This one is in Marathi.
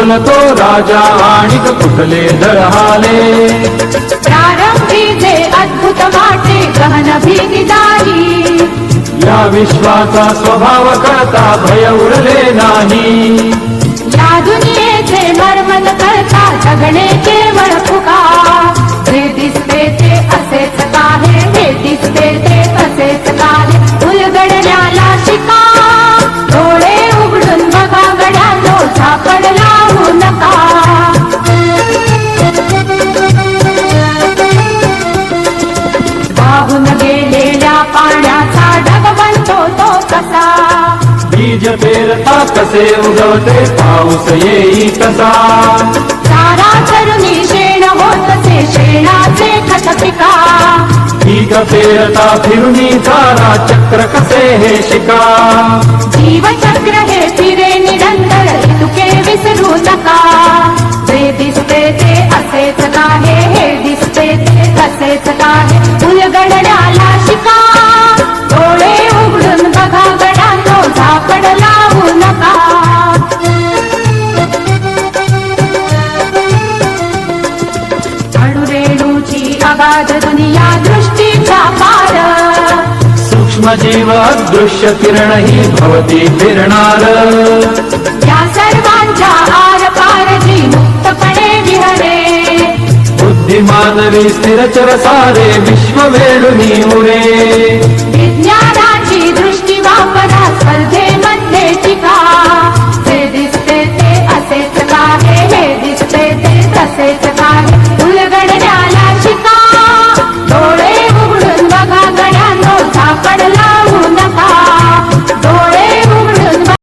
बोलतो राजा आणि कुठले दळहाले. प्रारंभी जे अद्भुत वाटे गहन भीती जाई. या विश्वाचा स्वभाव कळता भय उरले नाही. या दुनियेचे मर्मन करता जगणे केवळ फुका. जे दिसते ते असेच काहे, हे दिसते ते असेच काहे. उलगडण्याला शिका, डोळे उघडून बघा गड्यांनो, झापड लावू नका. वाहून गेलेल्या पाण्याचा ढग बनतो तो कसा. बीज पेरता कसे उगवते पाऊस येई कसा. सारा चरुणी शेण होतसे शेणाचे खत पिका. पीक पेरता फिरुनी सारा चक्र कसे हे शिका. जीवचक्र हे फिरे निरंतर तुके विसरू नका. जे दिसते ते असेच काहे, हे दिसते ते असेच काहे. उलगडण्याला शिका, डोळे उघडून बघा गड्यांनो, झापड लावू नका. अणुरेणूची अगाध दुनिया दृष्टीचा पार. सूक्ष्म जीव अदृश्य किरण ही भवती फिरणार. या सर्वांच्या आर पार जी मुक्तपणे विहरे. बुद्धिमानवी स्थिरचर सारे विश्व वेळुनी उरे.